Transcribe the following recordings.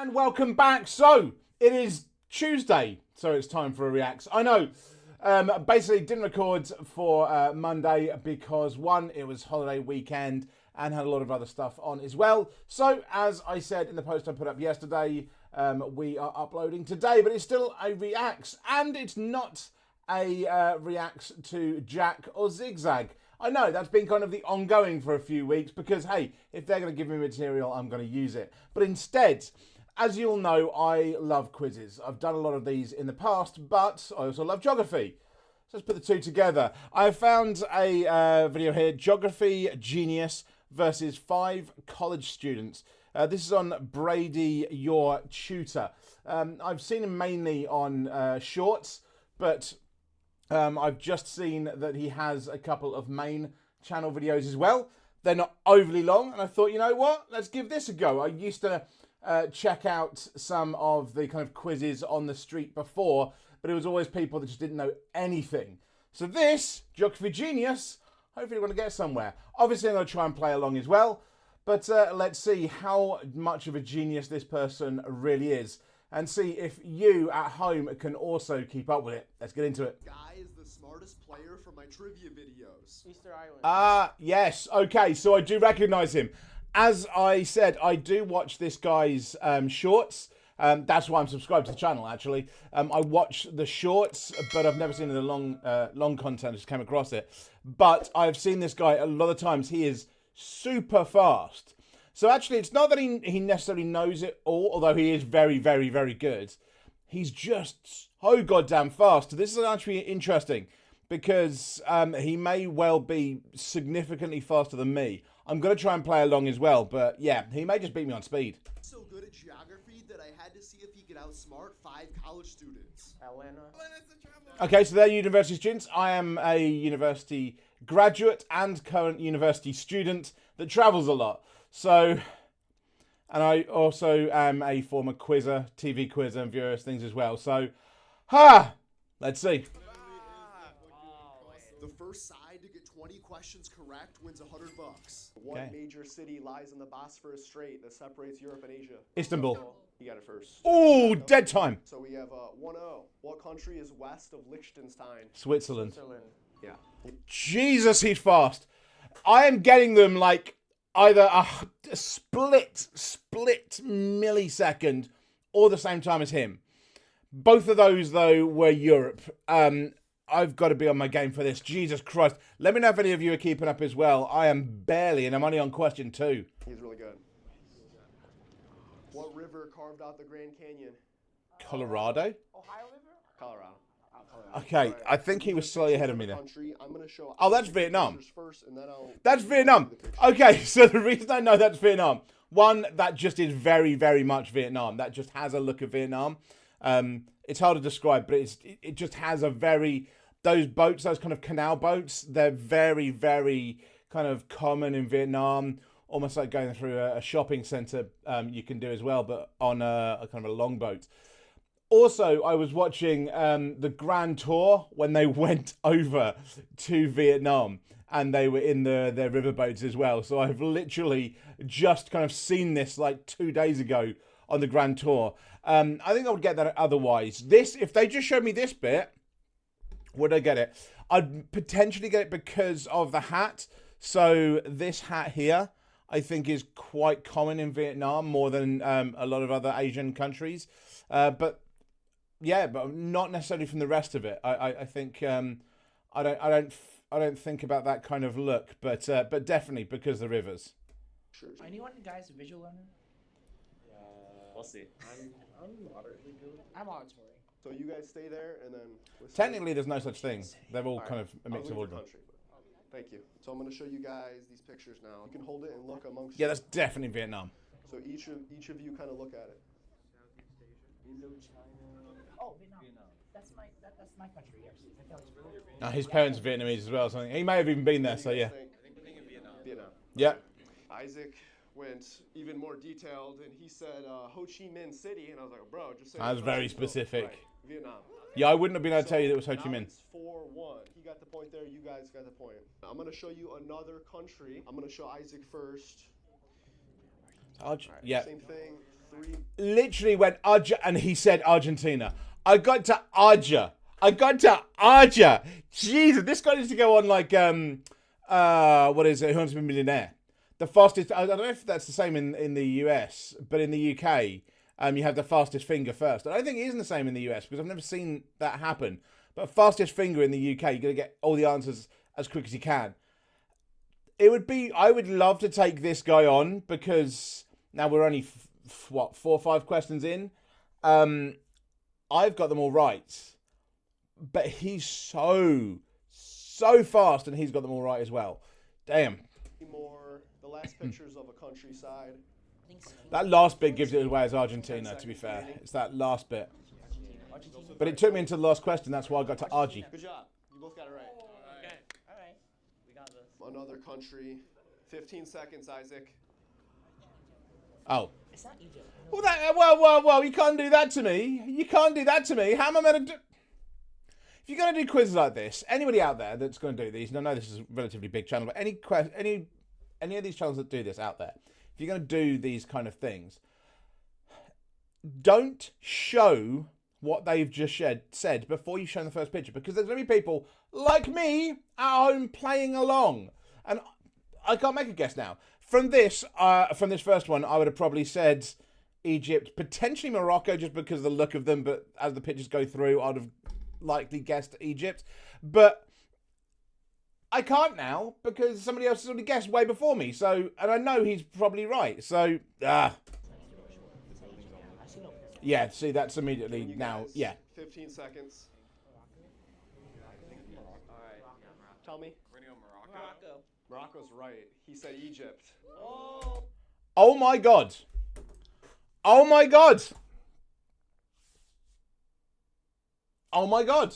And welcome back. So, it is Tuesday, so it's time for a reacts. I know, basically didn't record for Monday because one, it was holiday weekend and had a lot of other stuff on as well. So, as I said in the post I put up yesterday, we are uploading today, but it's still a reacts, and it's not a reacts to Jack or Zigzag. I know, that's been kind of the ongoing for a few weeks because, hey, if they're going to give me material, I'm going to use it. But instead, as you all know, I love quizzes. I've done a lot of these in the past, but I also love geography. So let's put the two together. I found a video here, Geography Genius versus 5 college students. This is on Brady, your tutor. I've seen him mainly on shorts, but I've just seen that he has a couple of main channel videos as well. They're not overly long, and I thought, you know what? Let's give this a go. I used to check out some of the kind of quizzes on the street before, but it was always people that just didn't know anything. So this, Geography Genius, hopefully we're going to get somewhere. Obviously, I'm going to try and play along as well, but let's see how much of a genius this person really is, and see if you at home can also keep up with it. Let's get into it. Guy is the smartest player from my trivia videos. Easter Island. Yes. Okay, so I do recognize him. As I said, I do watch this guy's shorts. That's why I'm subscribed to the channel, actually. I watch the shorts, but I've never seen the long content. I just came across it. But I've seen this guy a lot of times. He is super fast. So actually, it's not that he necessarily knows it all, although he is very, very, very good. He's just so goddamn fast. This is actually interesting because he may well be significantly faster than me. I'm going to try and play along as well, but yeah, he may just beat me on speed. So good at geography that I had to see if he could outsmart 5 college students. Atlanta. Okay, so they're university students. I am a university graduate and current university student that travels a lot. So, and I also am a former quizzer, TV quizzer, and various things as well. So, let's see. The first side to get 20 questions correct wins $100. What major city lies in the Bosphorus Strait that separates Europe and Asia? Istanbul. You got it first. Oh, dead time. So we have 1-0. What country is west of Liechtenstein? Switzerland. Yeah. Jesus, he's fast. I am getting them like either a split millisecond or the same time as him. Both of those, though, were Europe. I've got to be on my game for this. Jesus Christ. Let me know if any of you are keeping up as well. I am barely, and I'm only on question 2. He's really good. What river carved out the Grand Canyon? Colorado? Ohio River? Colorado. Okay, I think he was slightly ahead of me there. I'm going to show Oh, that's Vietnam. First, and then That's Vietnam. Okay, so the reason I know that's Vietnam, one, that just is very, very much Vietnam. That just has a look of Vietnam. It's hard to describe, but it just has a very... Those boats, those kind of canal boats, they're very, very kind of common in Vietnam. Almost like going through a shopping centre you can do as well, but on a kind of a long boat. Also, I was watching the Grand Tour when they went over to Vietnam and they were in their riverboats as well. So I've literally just kind of seen this like 2 days ago on the Grand Tour. I think I would get that otherwise. This, if they just showed me this bit, would I get it? I'd potentially get it because of the hat. So this hat here, I think, is quite common in Vietnam more than a lot of other Asian countries. But yeah, but not necessarily from the rest of it. I think I don't think about that kind of look, but definitely because of the rivers. Sure. Anyone guys visual learner? We'll see. I'm moderately good. I'm auditory. So you guys stay there, and then... Technically, there's no such thing. They're all All kind right. of a mix I'll of leave all the of them. country, but, thank you. So I'm going to show you guys these pictures now. You can hold it and look amongst Yeah, that's definitely Vietnam. So each of you kind of look at it. Oh, Vietnam. That's my country. Yes. His parents are Vietnamese as well. So he may have even been there. So yeah. I think Vietnam. Vietnam. Yeah. Isaac went even more detailed, and he said Ho Chi Minh City, and I was like, bro, just say... That's very specific. Right. Vietnam. Yeah, I wouldn't have been able to tell you that it was Ho Chi Now Minh. it's 4-1. He got the point there. You guys got the point. I'm going to show you another country. I'm going to show Isaac first. Yeah. Same thing. literally went and he said Argentina. I got to Arja. Jesus, this guy needs to go on like what is it? Who Wants to Be a Millionaire? The fastest. I don't know if that's the same in the US, but in the UK, you have the fastest finger first. I don't think it isn't the same in the US because I've never seen that happen. But fastest finger in the UK, you're gonna get all the answers as quick as you can. It would be. I would love to take this guy on because now we're only 4 or 5 questions in. I've got them all right, but he's so fast, and he's got them all right as well. Damn. More the last pictures of a countryside. That last bit gives it away as Argentina. To be fair, it's that last bit. But it took me into the last question. That's why I got to Argy. Good job. You both got it right. Okay. All right. We got this. Another country. 15 seconds, Isaac. Oh. It's not Egypt. Well, you can't do that to me. You can't do that to me. How am I meant to do... If you're going to do quizzes like this, anybody out there that's going to do these, and I know this is a relatively big channel, but any of these channels that do this out there, if you're going to do these kind of things, don't show what they've just said before you show the first picture, because there's going to be people like me at home playing along, and I can't make a guess now. From this first one, I would have probably said Egypt, potentially Morocco, just because of the look of them. But as the pictures go through, I'd have likely guessed Egypt. But I can't now because somebody else has already guessed way before me. So, and I know he's probably right. So, yeah. See, that's immediately You now. guys, Yeah. 15 seconds. All right. Tell me. We're gonna go Morocco. Morocco's right. He said Egypt. Oh my God. Oh my God. Oh my God.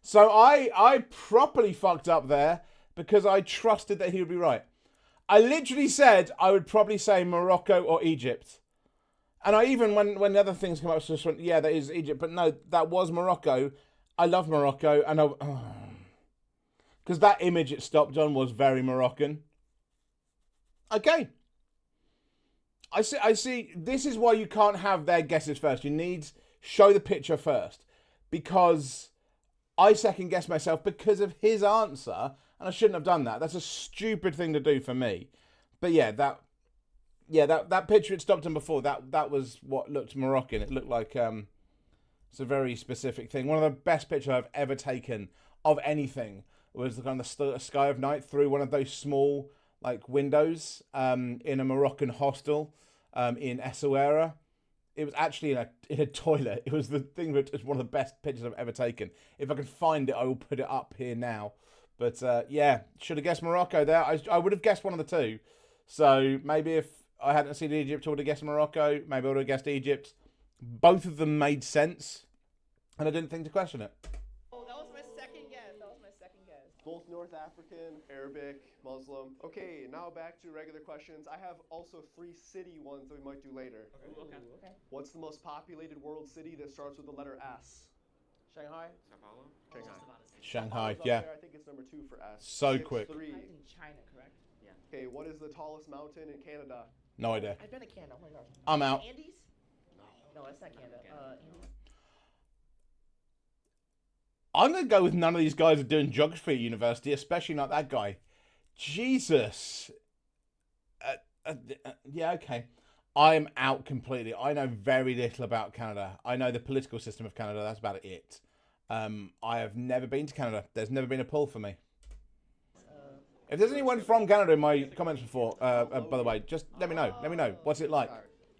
So I properly fucked up there because I trusted that he would be right. I literally said I would probably say Morocco or Egypt. And I even, when the other things come up, just went, yeah, that is Egypt. But no, that was Morocco. I love Morocco. And because that image it stopped on was very Moroccan. Okay. I see. This is why you can't have their guesses first. You need show the picture first. Because I second guessed myself because of his answer. And I shouldn't have done that. That's a stupid thing to do for me. But yeah, that picture it stopped on before, that was what looked Moroccan. It looked like it's a very specific thing. One of the best pictures I've ever taken of anything was the kind of the sky of night through one of those small like windows in a Moroccan hostel in Essaouira. It was actually in a toilet. It was the thing that is one of the best pictures I've ever taken. If I can find it, I will put it up here now. But yeah, should have guessed Morocco there. I would have guessed one of the two. So maybe if I hadn't seen Egypt, I would have guessed Morocco. Maybe I would have guessed Egypt. Both of them made sense, and I didn't think to question it. Oh, that was my second guess. Both North African, Arabic, Muslim. Okay, now back to regular questions. I have also 3 city ones that we might do later. Okay. What's the most populated world city that starts with the letter S? Shanghai. Sao Paulo. Shanghai, Paolo's up yeah. there. I think it's number 2 for S. So 6-3. quick. I think China, correct? Yeah. Okay, what is the tallest mountain in Canada? No idea. I've been to Canada. Oh my gosh. I'm out. Andes? No, that's not Canada. Andes. I'm going to go with none of these guys are doing geography at university, especially not that guy. Jesus. Yeah, okay. I'm out completely. I know very little about Canada. I know the political system of Canada. That's about it. I have never been to Canada. There's never been a pull for me. If there's anyone from Canada in my comments before, by the way, just let me know. Let me know. What's it like?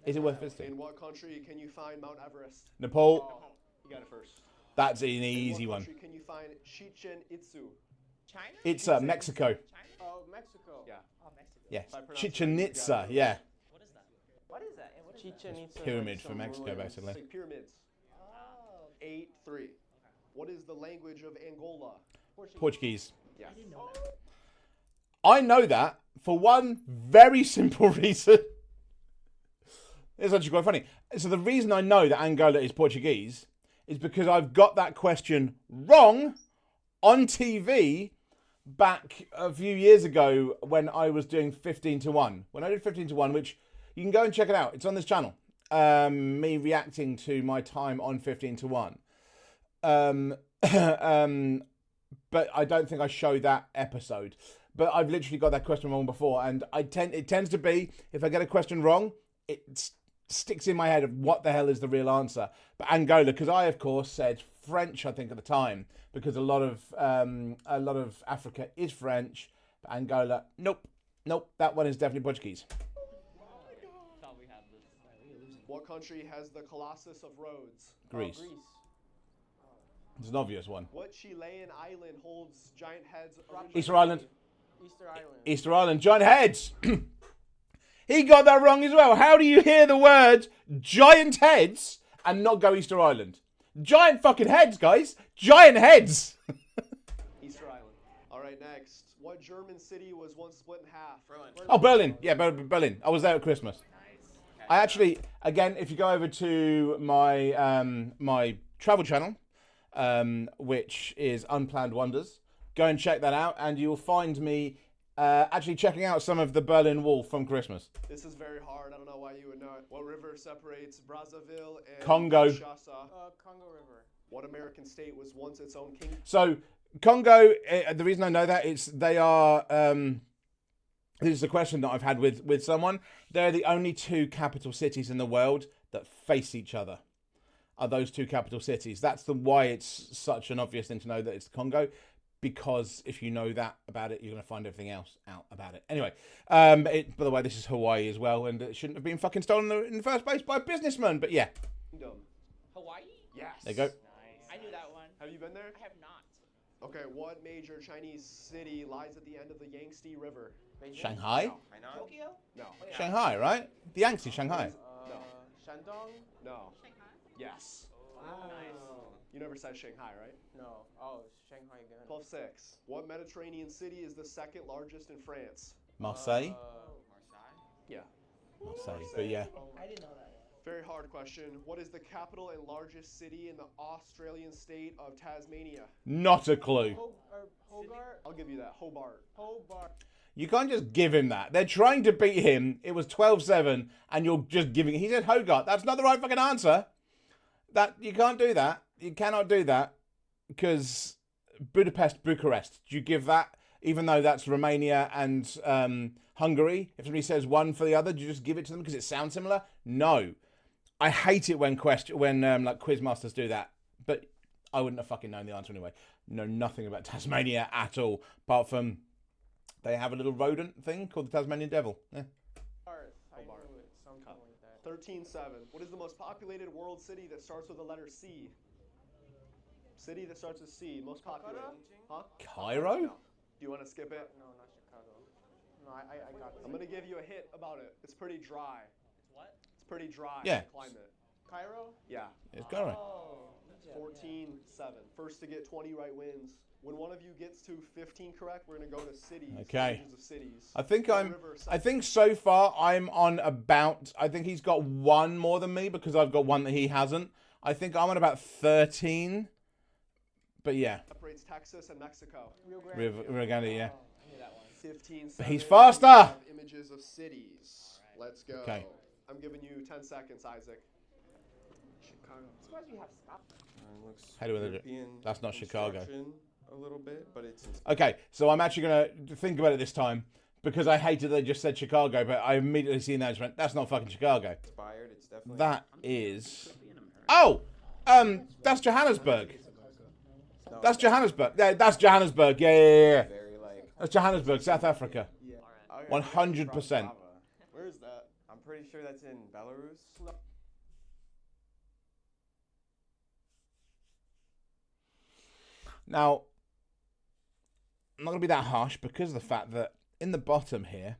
Is it worth visiting? In what country can you find Mount Everest? Nepal. You got it first. That's an In easy what one. country can you find Chichen Itzu? China? It's Mexico. China? Oh, Mexico. Yeah. Oh, Mexico. Yeah. If I pronounce Chichen it, you Itza. got it. Yeah. What is that? And what is Chichen Itza. Pyramid for Some Mexico, ruins, basically. like pyramids. that? Oh. 8-3. What is the language of Angola? Portuguese. Yeah. I didn't know that. I know that for one very simple reason. It's actually quite funny. So the reason I know that Angola is Portuguese is because I've got that question wrong on TV back a few years ago when I was doing 15 to 1. When I did 15 to 1, which you can go and check it out. It's on this channel. me reacting to my time on 15 to 1. But I don't think I showed that episode. But I've literally got that question wrong before, and it tends to be, if I get a question wrong, it sticks in my head of what the hell is the real answer. But Angola, because I of course said French, I think at the time, because a lot of Africa is French. But Angola, nope, that one is definitely Portuguese. Thought we had this. What country has the Colossus of Rhodes? Greece. Greece. It's an obvious one. What Chilean island holds giant heads? Easter Island. Easter Island. Easter Island. Giant heads. He got that wrong as well. How do you hear the word giant heads and not go Easter Island? Giant fucking heads, guys. Giant heads. Easter Island. All right, next. What German city was once split in half? Berlin. Oh, Berlin. Yeah, Berlin. I was there at Christmas. I actually, again, if you go over to my my travel channel, which is Unplanned Wonders, go and check that out, and you'll find me actually checking out some of the Berlin Wall from Christmas. This is very hard. I don't know why you would know it. What river separates Brazzaville and Congo. Kinshasa? Congo River. What American state was once its own king? So Congo, the reason I know that is they are. This is a question that I've had with someone. They're the only two capital cities in the world that face each other. Are those two capital cities? That's why it's such an obvious thing to know that it's Congo. Because if you know that about it, you're going to find everything else out about it. Anyway, by the way, this is Hawaii as well, and it shouldn't have been fucking stolen in the first place by a businessman. But yeah, Kingdom. Hawaii? Yes. there you go. Nice. I knew that one. Have you been there? I have not. Okay. What major Chinese city lies at the end of the Yangtze River? Beijing? Shanghai? Hainan? Tokyo? No. Shanghai, right? The Yangtze, Shanghai. No. Shandong? No. Yes. Nice. You never said Shanghai, right? No. Oh, Shanghai again. 12-6. What Mediterranean city is the second largest in France? Marseille? Marseille? Yeah. Marseille, but yeah. I didn't know that. Very hard question. What is the capital and largest city in the Australian state of Tasmania? Not a clue. Hobart? I'll give you that. Hobart. Hobart. You can't just give him that. They're trying to beat him. It was 12-7, and you're just giving. He said Hogarth. That's not the right fucking answer. That you can't do that. You cannot do that because Bucharest. Do you give that, even though that's Romania and Hungary? If somebody says one for the other, do you just give it to them because it sounds similar? No. I hate it when like quiz masters do that. But I wouldn't have fucking known the answer anyway. Know nothing about Tasmania at all, apart from they have a little rodent thing called the Tasmanian devil. Yeah. Hobart. I Hobart. knew it. Something like that. 13-7. What is the most populated world city that starts with the letter C? City that starts with C. Most popular. Huh? Cairo? No. Do you want to skip it? No, not Chicago. No, I got this. I'm going to give you a hint about it. It's pretty dry. It's what? It's pretty dry. Yeah. Climate. Cairo? Yeah. It's Cairo. Oh. Egypt, 14-7. First to get 20 right wins. When one of you gets to 15 correct, we're going to go to cities. Okay. Regions of cities. I think What river I think so far I'm on about. I think he's got one more than me because I've got one that he hasn't. I think I'm on about 13. But yeah, separates Texas and Mexico. Rio Grande. Rio Grande, yeah. I knew that one. 15. But he's faster. Images of cities. Let's go. Okay. I'm giving you 10 seconds, Isaac. Chicago. I'm surprised you have Scotland. Looks How do we do it? European That's not Chicago. construction A little bit, but it's Okay, so I'm actually going to think about it this time because I hated they just said Chicago, but I immediately seen that and just went, that's not fucking Chicago. inspired. It's definitely That is... Oh! That's Johannesburg. No, That's Johannesburg. Yeah, that's Johannesburg. Yeah. very like. That's Johannesburg, South Africa. Okay, 100%. Bratislava. Where is that? I'm pretty sure that's in Belarus. Now, I'm not going to be that harsh because of the fact that in the bottom here,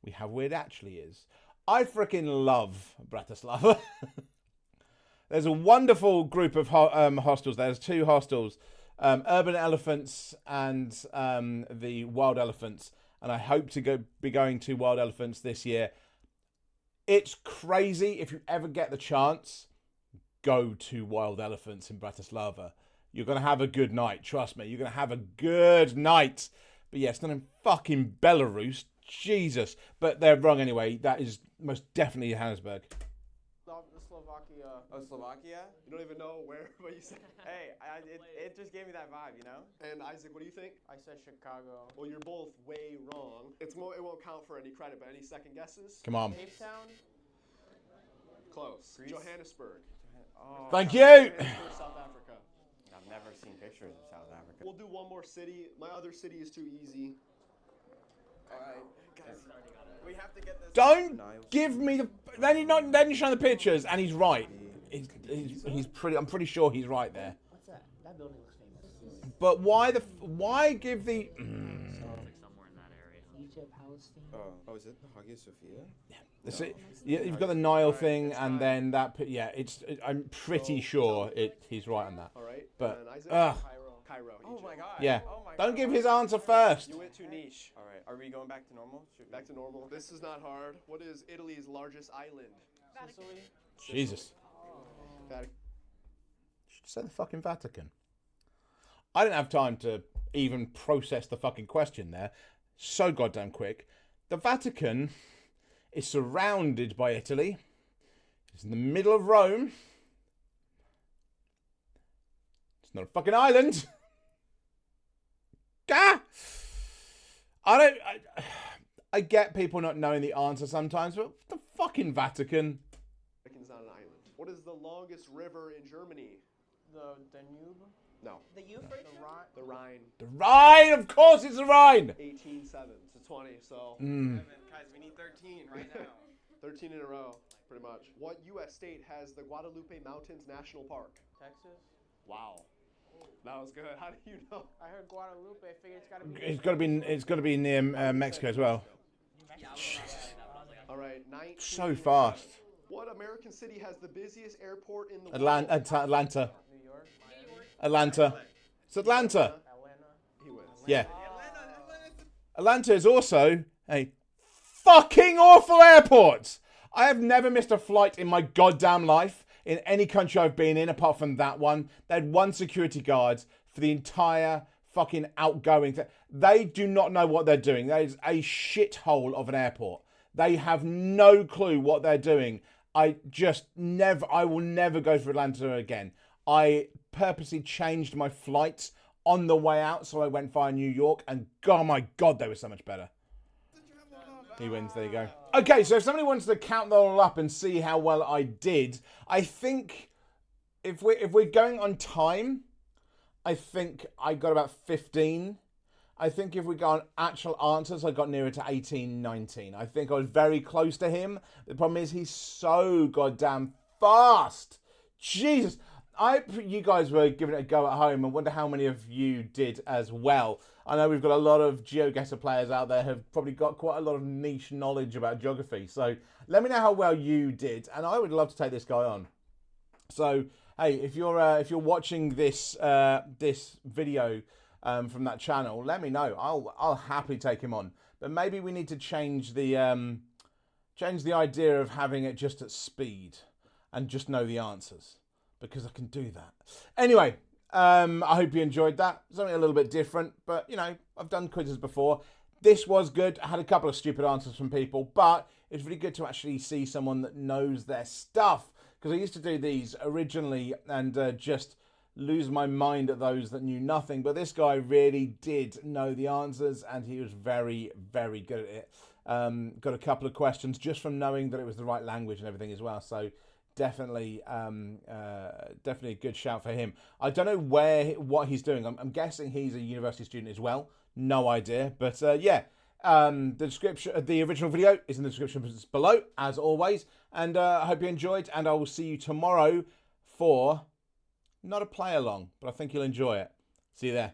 we have where it actually is. I freaking love Bratislava. There's a wonderful group of hostels. There's two hostels, Urban Elephants and the Wild Elephants. And I hope to be going to Wild Elephants this year. It's crazy. If you ever get the chance, go to Wild Elephants in Bratislava. You're going to have a good night. Trust me. You're going to have a good night. But yeah, it's not in fucking Belarus. Jesus. But they're wrong anyway. That is most definitely Johannesburg. Slovakia. You don't even know where, but you said. Hey, it just gave me that vibe, you know? And Isaac, what do you think? I said Chicago. Well, you're both way wrong. It won't count for any credit, but any second guesses? Come on. Cape Town. Close. Greece? Johannesburg. Oh, Thank you. Johannesburg, South Africa. I've never seen pictures of South Africa. We'll do one more city. My other city is too easy. All right, guys. We have to get this. Don't give me the. Then you're showing the pictures, and he's right. He's pretty. I'm pretty sure he's right there. What's that? That building looks famous. But why give the? Somewhere in that area. Egypt, Palestine. Oh, is it Hagia Sophia? You've got the Nile thing, and then that. Yeah, I'm pretty sure he's right on that. All right. But and Isaac? ugh, Cairo. Oh Egypt. my god. yeah. Oh my Don't god. give his answer first. You went too niche. All right, are we going back to normal? Back to normal. This is not hard. What is Italy's largest island? Sicily. Jesus. Vatican. Should say the fucking Vatican. I didn't have time to even process the fucking question there. So goddamn quick. The Vatican is surrounded by Italy. It's in the middle of Rome. It's not a fucking island. Gah! I get people not knowing the answer sometimes, but the fucking Vatican. Vatican's not an island. What is the longest river in Germany? The Danube. No. The Euphrates. The Rhine. The Rhine, of course it's the Rhine. 18-7 to 20, so Guys, we need 13 right now. 13 in a row, pretty much. What U.S. state has the Guadalupe Mountains National Park? Texas. Wow. That was good. How do you know? I heard Guadalupe. I figured it's gotta be. It's got to be near Mexico as well. All right, 19. So fast. What American city has the busiest airport in the world? Atlanta. New York. Atlanta. It's Atlanta. Atlanta. He wins. Yeah. Atlanta is also a fucking awful airport. I have never missed a flight in my goddamn life in any country I've been in, apart from that one. They had one security guard for the entire fucking outgoing thing. They do not know what they're doing. That is a shithole of an airport. They have no clue what they're doing. I will never go for Atlanta again. I purposely changed my flights on the way out, so I went via New York, and oh my God, they were so much better. He wins, there you go. Okay, so if somebody wants to count that all up and see how well I did, I think if we're going on time, I think I got about 15. I think if we go on actual answers, I got nearer to 18, 19. I think I was very close to him. The problem is he's so goddamn fast. Jesus. You guys were giving it a go at home. I wonder how many of you did as well. I know we've got a lot of GeoGuessr players out there who have probably got quite a lot of niche knowledge about geography. So let me know how well you did, and I would love to take this guy on. So hey, if you're watching this this video from that channel, let me know. I'll happily take him on. But maybe we need to change the idea of having it just at speed and just know the answers, because I can do that. Anyway, I hope you enjoyed that. Something a little bit different, but you know, I've done quizzes before. This was good. I had a couple of stupid answers from people, but it's really good to actually see someone that knows their stuff. Because I used to do these originally and just lose my mind at those that knew nothing. But this guy really did know the answers, and he was very, very good at it. Got a couple of questions just from knowing that it was the right language and everything as well. So definitely a good shout for him. I don't know what he's doing. I'm guessing he's a university student as well. No idea. But yeah, the original video is in the description below, as always. And I hope you enjoyed, and I will see you tomorrow for not a play along, but I think you'll enjoy it. See you there.